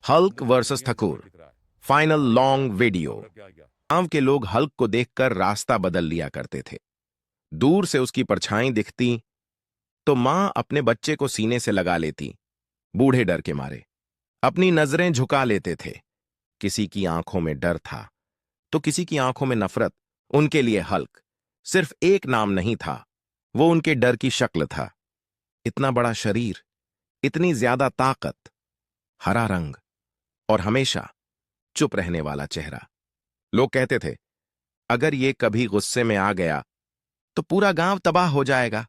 Hulk versus ठकुर final long video. गांव के लोग हल्क को देखकर रास्ता बदल लिया करते थे। दूर से उसकी परछाई दिखती तो मां अपने बच्चे को सीने से लगा लेती। बूढ़े डर के मारे अपनी नजरें झुका लेते थे। किसी की आंखों में डर था तो किसी की आंखों में नफरत। उनके लिए हल्क सिर्फ एक नाम नहीं था, वो उनके डर की शक्ल था। इतना बड़ा शरीर, इतनी ज्यादा ताकत, हरा रंग और हमेशा चुप रहने वाला चेहरा। लोग कहते थे अगर ये कभी गुस्से में आ गया तो पूरा गांव तबाह हो जाएगा।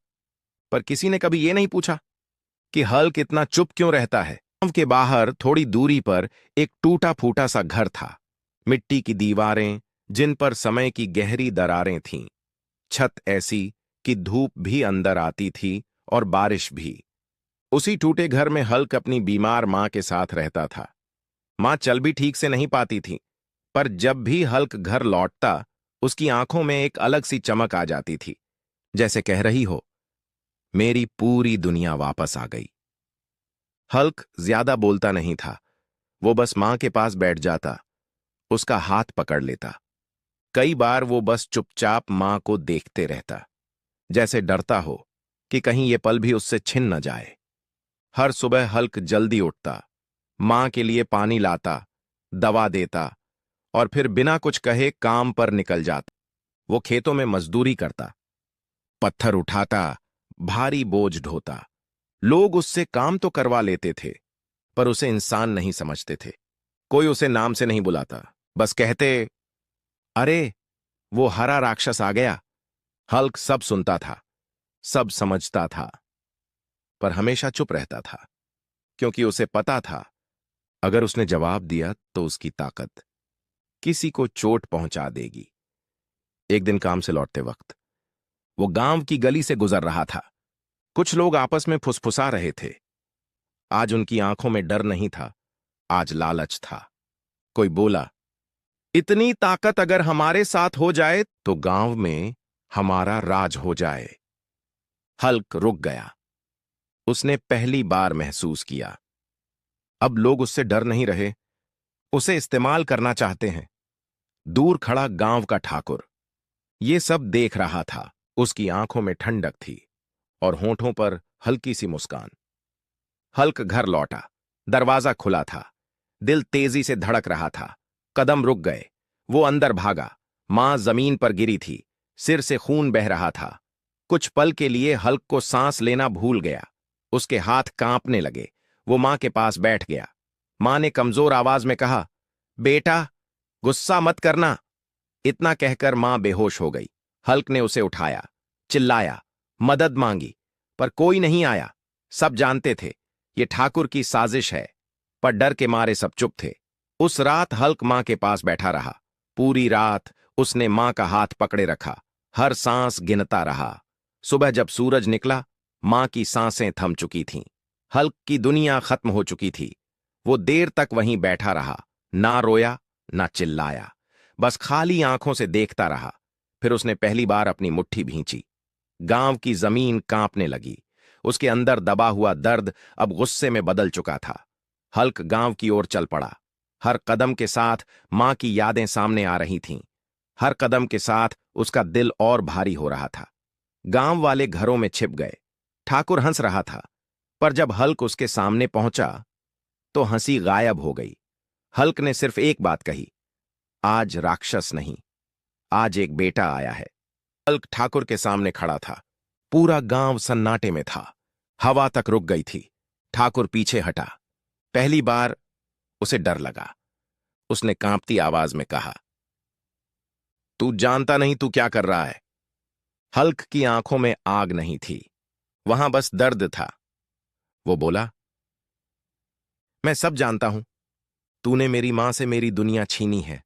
पर किसी ने कभी ये नहीं पूछा कि हल्क इतना चुप क्यों रहता है। गांव के बाहर थोड़ी दूरी पर एक टूटा फूटा सा घर था। मिट्टी की दीवारें जिन पर समय की गहरी दरारें थीं। छत ऐसी कि धूप भी अंदर आती थी और बारिश भी। उसी टूटे घर में हल्क अपनी बीमार मां के साथ रहता था। मां चल भी ठीक से नहीं पाती थी, पर जब भी हल्क घर लौटता उसकी आंखों में एक अलग सी चमक आ जाती थी, जैसे कह रही हो मेरी पूरी दुनिया वापस आ गई। हल्क ज्यादा बोलता नहीं था, वो बस मां के पास बैठ जाता, उसका हाथ पकड़ लेता। कई बार वो बस चुपचाप मां को देखते रहता, जैसे डरता हो कि कहीं ये पल भी उससे छिन न जाए। हर सुबह हल्क जल्दी उठता, मां के लिए पानी लाता, दवा देता और फिर बिना कुछ कहे काम पर निकल जाता। वो खेतों में मजदूरी करता, पत्थर उठाता, भारी बोझ ढोता। लोग उससे काम तो करवा लेते थे, पर उसे इंसान नहीं समझते थे। कोई उसे नाम से नहीं बुलाता, बस कहते अरे वो हरा राक्षस आ गया। हल्क सब सुनता था, सब समझता था, पर हमेशा चुप रहता था, क्योंकि उसे पता था अगर उसने जवाब दिया तो उसकी ताकत किसी को चोट पहुंचा देगी। एक दिन काम से लौटते वक्त वो गांव की गली से गुजर रहा था। कुछ लोग आपस में फुसफुसा रहे थे। आज उनकी आंखों में डर नहीं था, आज लालच था। कोई बोला इतनी ताकत अगर हमारे साथ हो जाए तो गांव में हमारा राज हो जाए। हल्क रुक गया। उसने पहली बार महसूस किया अब लोग उससे डर नहीं रहे, उसे इस्तेमाल करना चाहते हैं। दूर खड़ा गांव का ठाकुर ये सब देख रहा था। उसकी आंखों में ठंडक थी और होंठों पर हल्की सी मुस्कान। हल्क घर लौटा, दरवाजा खुला था। दिल तेजी से धड़क रहा था, कदम रुक गए। वो अंदर भागा, मां जमीन पर गिरी थी, सिर से खून बह रहा था। कुछ पल के लिए हल्क को सांस लेना भूल गया, उसके हाथ कांपने लगे। वो मां के पास बैठ गया। मां ने कमजोर आवाज में कहा, बेटा गुस्सा मत करना। इतना कहकर मां बेहोश हो गई। हल्क ने उसे उठाया, चिल्लाया, मदद मांगी, पर कोई नहीं आया। सब जानते थे ये ठाकुर की साजिश है, पर डर के मारे सब चुप थे। उस रात हल्क मां के पास बैठा रहा। पूरी रात उसने मां का हाथ पकड़े रखा, हर सांस गिनता रहा। सुबह जब सूरज निकला, मां की सांसें थम चुकी थीं। हल्क की दुनिया खत्म हो चुकी थी। वो देर तक वहीं बैठा रहा, ना रोया ना चिल्लाया, बस खाली आंखों से देखता रहा। फिर उसने पहली बार अपनी मुट्ठी भींची। गांव की जमीन कांपने लगी। उसके अंदर दबा हुआ दर्द अब गुस्से में बदल चुका था। हल्क गांव की ओर चल पड़ा। हर कदम के साथ मां की यादें सामने आ रही थीं। हर कदम के साथ उसका दिल और भारी हो रहा था। गांव वाले घरों में छिप गए। ठाकुर हंस रहा था, पर जब हल्क उसके सामने पहुंचा तो हंसी गायब हो गई। हल्क ने सिर्फ एक बात कही, आज राक्षस नहीं, आज एक बेटा आया है। हल्क ठाकुर के सामने खड़ा था। पूरा गांव सन्नाटे में था, हवा तक रुक गई थी। ठाकुर पीछे हटा। पहली बार उसे डर लगा। उसने कांपती आवाज में कहा, तू जानता नहीं तू क्या कर रहा है। हल्क की आंखों में आग नहीं थी, वहां बस दर्द था। वो बोला, मैं सब जानता हूं, तूने मेरी मां से मेरी दुनिया छीनी है।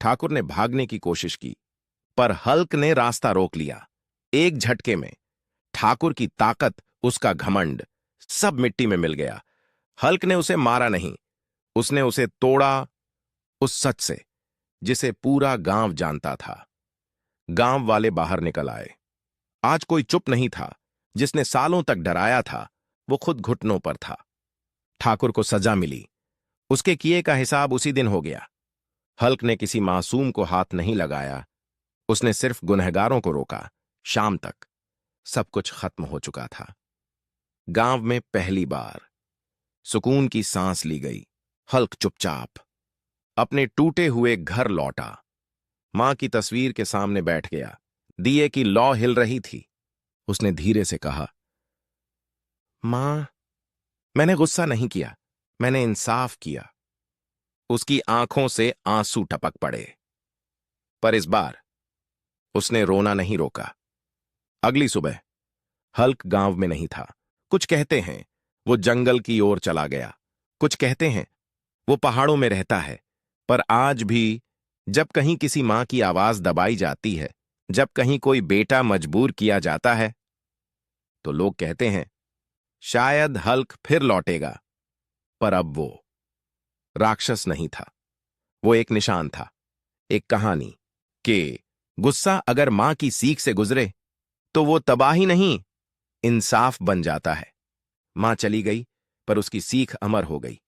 ठाकुर ने भागने की कोशिश की, पर हल्क ने रास्ता रोक लिया। एक झटके में ठाकुर की ताकत, उसका घमंड, सब मिट्टी में मिल गया। हल्क ने उसे मारा नहीं, उसने उसे तोड़ा उस सच से जिसे पूरा गांव जानता था। गांव वाले बाहर निकल आए। आज कोई चुप नहीं था। जिसने सालों तक डराया था वो खुद घुटनों पर था। ठाकुर को सजा मिली, उसके किए का हिसाब उसी दिन हो गया। हल्क ने किसी मासूम को हाथ नहीं लगाया, उसने सिर्फ गुनहगारों को रोका। शाम तक सब कुछ खत्म हो चुका था। गांव में पहली बार सुकून की सांस ली गई। हल्क चुपचाप अपने टूटे हुए घर लौटा। मां की तस्वीर के सामने बैठ गया। दिए की लौ हिल रही थी। उसने धीरे से कहा, मां, मैंने गुस्सा नहीं किया, मैंने इंसाफ किया। उसकी आंखों से आंसू टपक पड़े, पर इस बार उसने रोना नहीं रोका। अगली सुबह हल्क गांव में नहीं था। कुछ कहते हैं वो जंगल की ओर चला गया, कुछ कहते हैं वो पहाड़ों में रहता है। पर आज भी जब कहीं किसी मां की आवाज दबाई जाती है, जब कहीं कोई बेटा मजबूर किया जाता है, तो लोग कहते हैं शायद हल्क फिर लौटेगा। पर अब वो राक्षस नहीं था, वो एक निशान था, एक कहानी कि गुस्सा अगर मां की सीख से गुजरे तो वो तबाही नहीं, इंसाफ बन जाता है। मां चली गई, पर उसकी सीख अमर हो गई।